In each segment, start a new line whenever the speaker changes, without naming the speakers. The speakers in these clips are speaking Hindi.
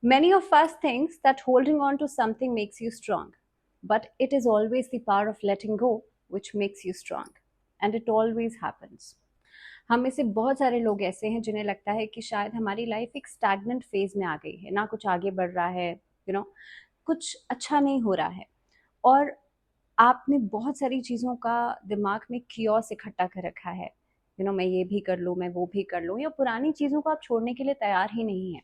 Many of us thinks that holding on to something makes you strong, but it is always the power of letting go which makes you strong, and it always happens. हम में से बहुत सारे लोग ऐसे हैं जिन्हें लगता है कि शायद हमारी लाइफ एक स्टैग्नेंट फेज में आ गई है, ना कुछ आगे बढ़ रहा है, कुछ अच्छा नहीं हो रहा है। और आपने बहुत सारी चीज़ों का दिमाग में कियोस इकट्ठा कर रखा है। मैं ये भी कर लूँ, मैं वो भी कर लूँ, या पुरानी चीज़ों को आप छोड़ने के लिए तैयार ही नहीं है।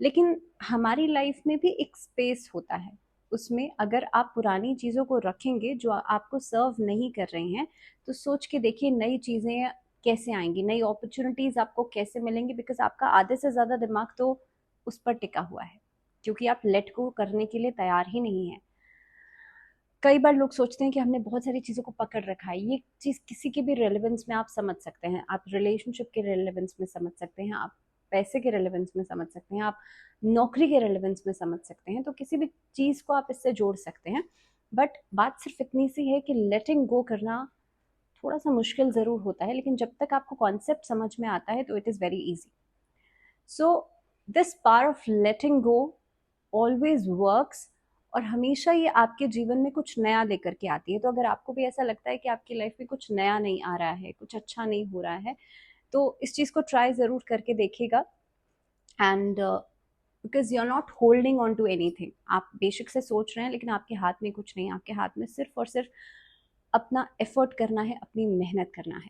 लेकिन हमारी लाइफ में भी एक स्पेस होता है, उसमें अगर आप पुरानी चीज़ों को रखेंगे जो आपको सर्व नहीं कर रही हैं, तो सोच के देखिए नई चीज़ें कैसे आएंगी, नई अपॉर्चुनिटीज़ आपको कैसे मिलेंगी, बिकॉज आपका आधे से ज़्यादा दिमाग तो उस पर टिका हुआ है, क्योंकि आप लेट गो करने के लिए तैयार ही नहीं है। कई बार लोग सोचते हैं कि हमने बहुत सारी चीज़ों को पकड़ रखा है। ये चीज़ किसी के भी रेलेवेंस में आप समझ सकते हैं, आप रिलेशनशिप के रेलेवेंस में समझ सकते हैं, आप पैसे के रेलेवेंस में समझ सकते हैं, आप नौकरी के रेलेवेंस में समझ सकते हैं, तो किसी भी चीज़ को आप इससे जोड़ सकते हैं। बट बात सिर्फ इतनी सी है कि लेटिंग गो करना थोड़ा सा मुश्किल ज़रूर होता है, लेकिन जब तक आपको कॉन्सेप्ट समझ में आता है तो it is very easy. So this power of letting go always works, और हमेशा ये आपके जीवन में कुछ नया लेकर के आती है। तो अगर आपको भी ऐसा लगता है कि आपकी लाइफ में कुछ नया नहीं आ रहा है, कुछ अच्छा नहीं हो रहा है, तो इस चीज़ को ट्राई ज़रूर करके देखिएगा। And because you are not holding on to anything, आप बेशक से सोच रहे हैं लेकिन आपके हाथ में कुछ नहीं, आपके हाथ में सिर्फ और सिर्फ अपना एफर्ट करना है, अपनी मेहनत करना है।